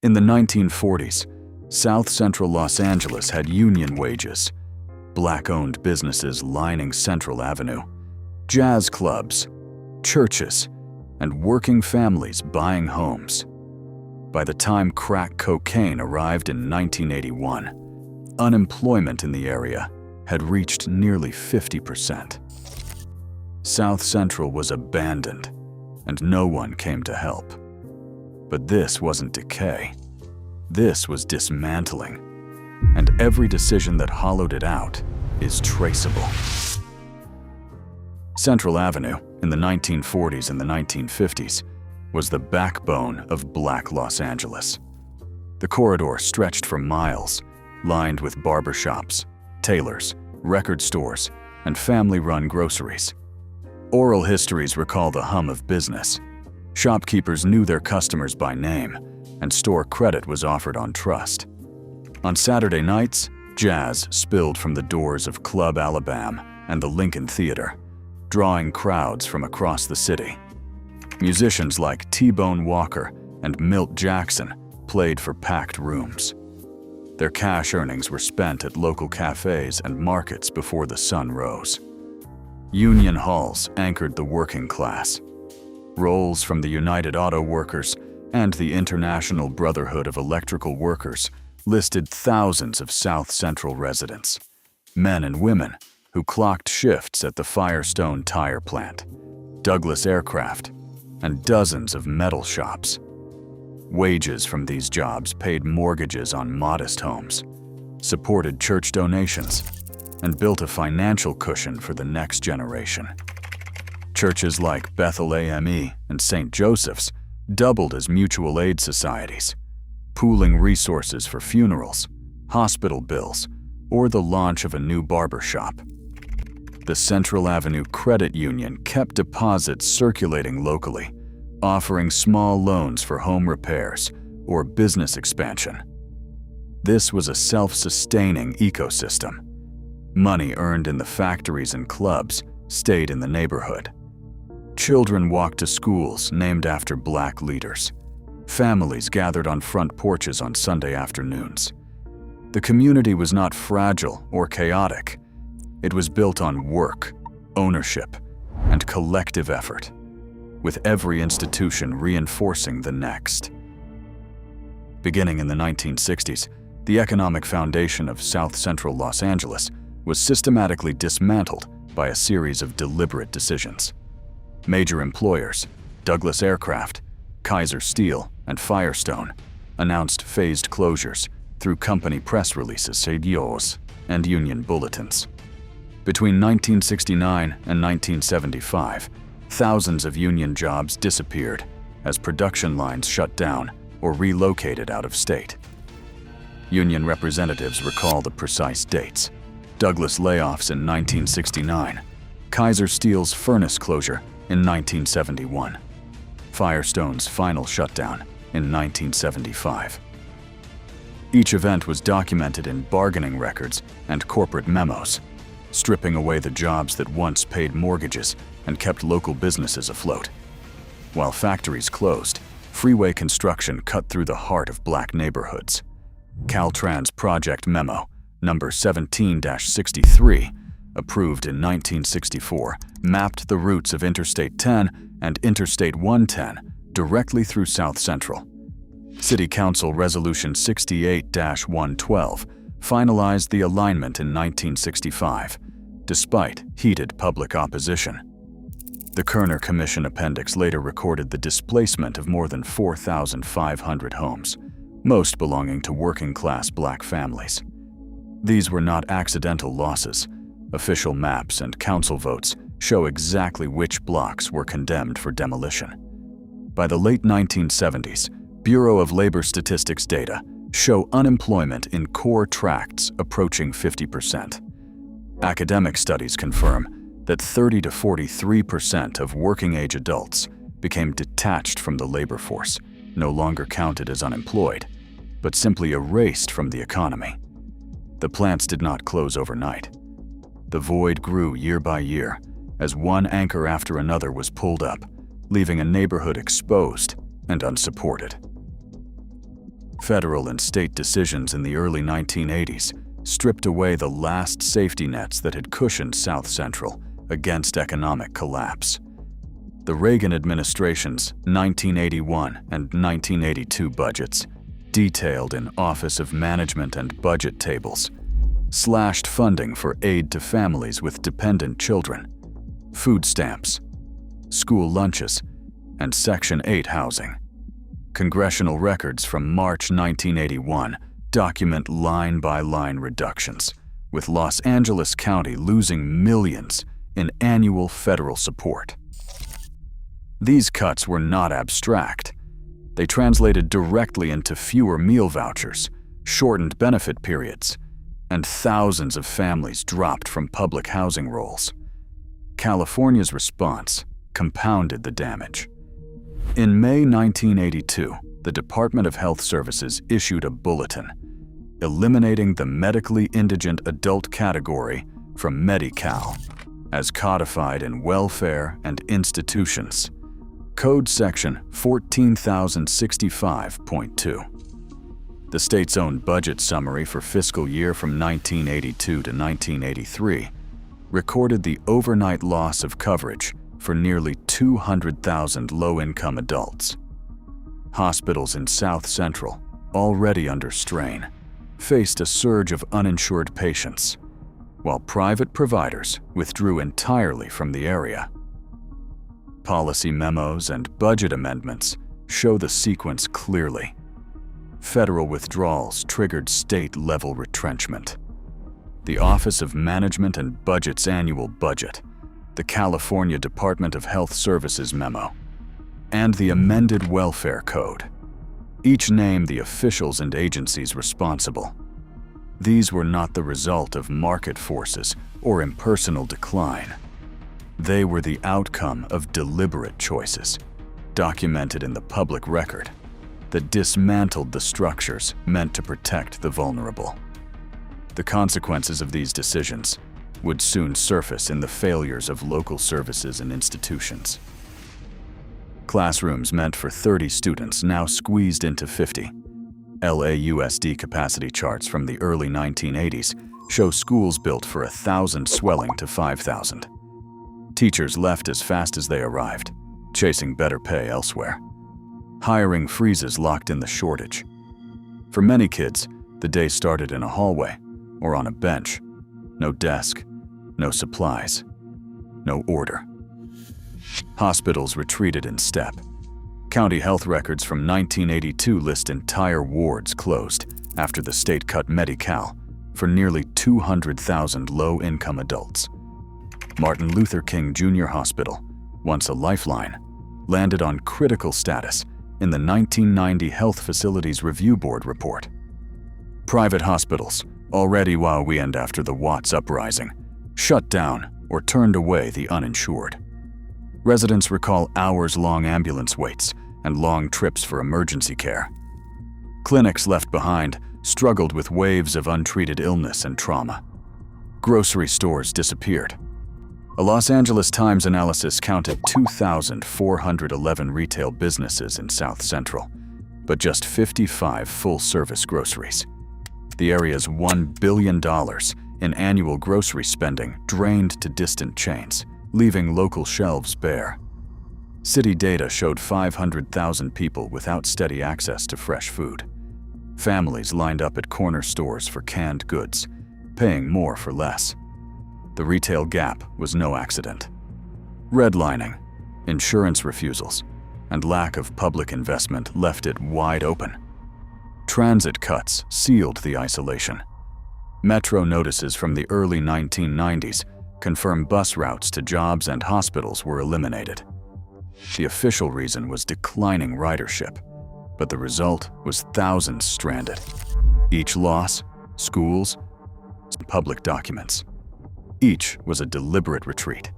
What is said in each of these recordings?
In the 1940s, South Central Los Angeles had union wages, black-owned businesses lining Central Avenue, jazz clubs, churches, and working families buying homes. By the time crack cocaine arrived in 1981, unemployment in the area had reached nearly 50%. South Central was abandoned, and no one came to help. But this wasn't decay. This was dismantling, and every decision that hollowed it out is traceable. Central Avenue, in the 1940s and the 1950s, was the backbone of Black Los Angeles. The corridor stretched for miles, lined with barbershops, tailors, record stores, and family-run groceries. Oral histories recall the hum of business. Shopkeepers knew their customers by name, and store credit was offered on trust. On Saturday nights, jazz spilled from the doors of Club Alabama and the Lincoln Theater, drawing crowds from across the city. Musicians like T-Bone Walker and Milt Jackson played for packed rooms. Their cash earnings were spent at local cafes and markets before the sun rose. Union halls anchored the working class. Rolls from the United Auto Workers and the International Brotherhood of Electrical Workers listed thousands of South Central residents, men and women who clocked shifts at the Firestone Tire Plant, Douglas Aircraft, and dozens of metal shops. Wages from these jobs paid mortgages on modest homes, supported church donations, and built a financial cushion for the next generation. Churches like Bethel AME and St. Joseph's doubled as mutual aid societies, pooling resources for funerals, hospital bills, or the launch of a new barber shop. The Central Avenue Credit Union kept deposits circulating locally, offering small loans for home repairs or business expansion. This was a self-sustaining ecosystem. Money earned in the factories and clubs stayed in the neighborhood. Children walked to schools named after Black leaders. Families gathered on front porches on Sunday afternoons. The community was not fragile or chaotic. It was built on work, ownership, and collective effort, with every institution reinforcing the next. Beginning in the 1960s, the economic foundation of South Central Los Angeles was systematically dismantled by a series of deliberate decisions. Major employers, Douglas Aircraft, Kaiser Steel, and Firestone, announced phased closures through company press releases and union bulletins. Between 1969 and 1975, thousands of union jobs disappeared as production lines shut down or relocated out of state. Union representatives recall the precise dates: Douglas layoffs in 1969, Kaiser Steel's furnace closure in 1971, Firestone's final shutdown in 1975. Each event was documented in bargaining records and corporate memos, stripping away the jobs that once paid mortgages and kept local businesses afloat. While factories closed, freeway construction cut through the heart of Black neighborhoods. Caltrans Project Memo number 17-63, approved in 1964, mapped the routes of Interstate 10 and Interstate 110 directly through South Central. City Council Resolution 68-112 finalized the alignment in 1965, despite heated public opposition. The Kerner Commission Appendix later recorded the displacement of more than 4,500 homes, most belonging to working-class Black families. These were not accidental losses. Official maps and council votes show exactly which blocks were condemned for demolition. By the late 1970s, Bureau of Labor Statistics data show unemployment in core tracts approaching 50%. Academic studies confirm that 30 to 43% of working-age adults became detached from the labor force, no longer counted as unemployed, but simply erased from the economy. The plants did not close overnight. The void grew year by year as one anchor after another was pulled up, leaving a neighborhood exposed and unsupported. Federal and state decisions in the early 1980s stripped away the last safety nets that had cushioned South Central against economic collapse. The Reagan administration's 1981 and 1982 budgets, detailed in Office of Management and Budget tables, slashed funding for aid to families with dependent children, food stamps, school lunches, and Section 8 housing. Congressional records from March 1981 document line-by-line reductions, with Los Angeles County losing millions in annual federal support. These cuts were not abstract. They translated directly into fewer meal vouchers, shortened benefit periods, and thousands of families dropped from public housing rolls. California's response compounded the damage. In May 1982, the Department of Health Services issued a bulletin eliminating the medically indigent adult category from Medi-Cal, as codified in Welfare and Institutions, Code Section 14,065.2. The state's own budget summary for fiscal year from 1982 to 1983 recorded the overnight loss of coverage for nearly 200,000 low-income adults. Hospitals in South Central, already under strain, faced a surge of uninsured patients, while private providers withdrew entirely from the area. Policy memos and budget amendments show the sequence clearly. Federal withdrawals triggered state-level retrenchment. The Office of Management and Budget's annual budget, the California Department of Health Services memo, and the amended Welfare Code each name the officials and agencies responsible. These were not the result of market forces or impersonal decline. They were the outcome of deliberate choices, documented in the public record, that dismantled the structures meant to protect the vulnerable. The consequences of these decisions would soon surface in the failures of local services and institutions. Classrooms meant for 30 students now squeezed into 50. LAUSD capacity charts from the early 1980s show schools built for 1,000 swelling to 5,000. Teachers left as fast as they arrived, chasing better pay elsewhere. Hiring freezes locked in the shortage. For many kids, the day started in a hallway or on a bench. No desk, no supplies, no order. Hospitals retreated in step. County health records from 1982 list entire wards closed after the state cut Medi-Cal for nearly 200,000 low-income adults. Martin Luther King Jr. Hospital, once a lifeline, landed on critical status in the 1990 Health Facilities Review Board report. Private hospitals, already wowee and after the Watts uprising, shut down or turned away the uninsured. Residents recall hours-long ambulance waits and long trips for emergency care. Clinics left behind struggled with waves of untreated illness and trauma. Grocery stores disappeared. A Los Angeles Times analysis counted 2,411 retail businesses in South Central, but just 55 full-service groceries. The area's $1 billion in annual grocery spending drained to distant chains, leaving local shelves bare. City data showed 500,000 people without steady access to fresh food. Families lined up at corner stores for canned goods, paying more for less. The retail gap was no accident. Redlining, insurance refusals, and lack of public investment left it wide open. Transit cuts sealed the isolation. Metro notices from the early 1990s confirm bus routes to jobs and hospitals were eliminated. The official reason was declining ridership, but the result was thousands stranded. Each loss, schools, public documents. Each was a deliberate retreat.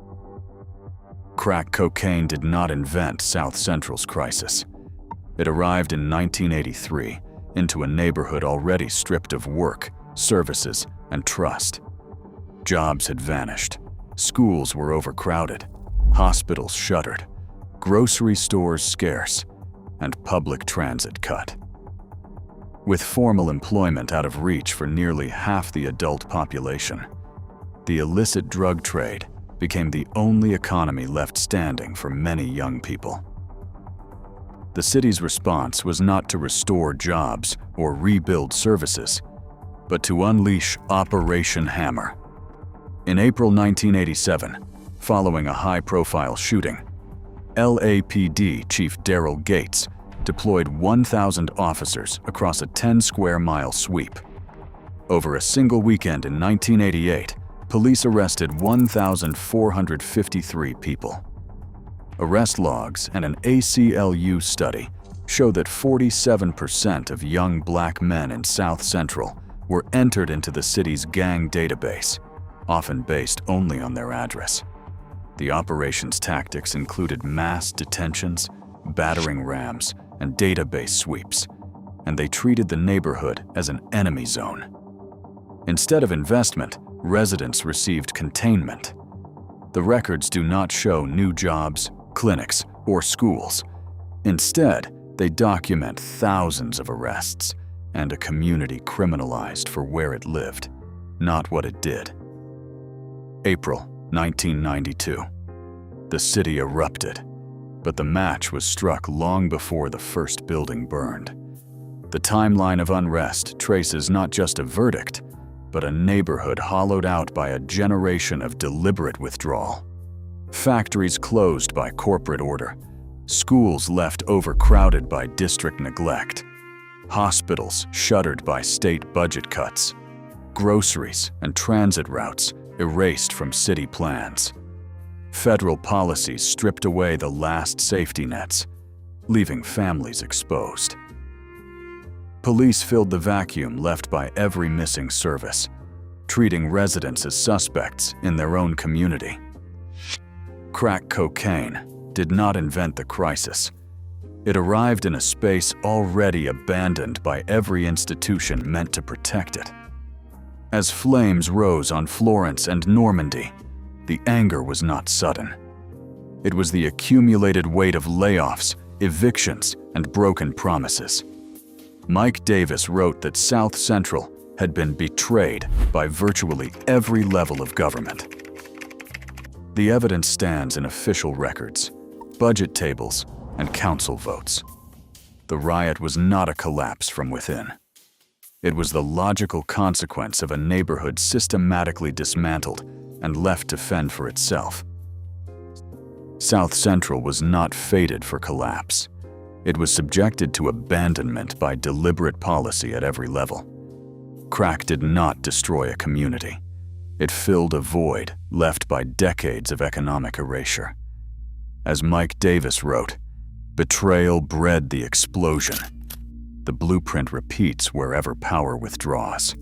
Crack cocaine did not invent South Central's crisis. It arrived in 1983 into a neighborhood already stripped of work, services, and trust. Jobs had vanished, schools were overcrowded, hospitals shuttered, grocery stores scarce, and public transit cut. With formal employment out of reach for nearly half the adult population, the illicit drug trade became the only economy left standing for many young people. The city's response was not to restore jobs or rebuild services, but to unleash Operation Hammer. In April 1987, following a high-profile shooting, LAPD Chief Daryl Gates deployed 1,000 officers across a 10-square-mile sweep. Over a single weekend in 1988, police arrested 1,453 people. Arrest logs and an ACLU study show that 47% of young black men in South Central were entered into the city's gang database, often based only on their address. The operation's tactics included mass detentions, battering rams, and database sweeps, and they treated the neighborhood as an enemy zone. Instead of investment, residents received containment. The records do not show new jobs, clinics, or schools. Instead, they document thousands of arrests and a community criminalized for where it lived, not what it did. April 1992. The city erupted, but the match was struck long before the first building burned. The timeline of unrest traces not just a verdict, but a neighborhood hollowed out by a generation of deliberate withdrawal. Factories closed by corporate order, schools left overcrowded by district neglect, hospitals shuttered by state budget cuts, groceries and transit routes erased from city plans. Federal policies stripped away the last safety nets, leaving families exposed. Police filled the vacuum left by every missing service, treating residents as suspects in their own community. Crack cocaine did not invent the crisis. It arrived in a space already abandoned by every institution meant to protect it. As flames rose on Florence and Normandy, the anger was not sudden. It was the accumulated weight of layoffs, evictions, and broken promises. Mike Davis wrote that South Central had been betrayed by virtually every level of government. The evidence stands in official records, budget tables, and council votes. The riot was not a collapse from within. It was the logical consequence of a neighborhood systematically dismantled and left to fend for itself. South Central was not fated for collapse. It was subjected to abandonment by deliberate policy at every level. Crack did not destroy a community. It filled a void left by decades of economic erasure. As Mike Davis wrote, "Betrayal bred the explosion. The blueprint repeats wherever power withdraws."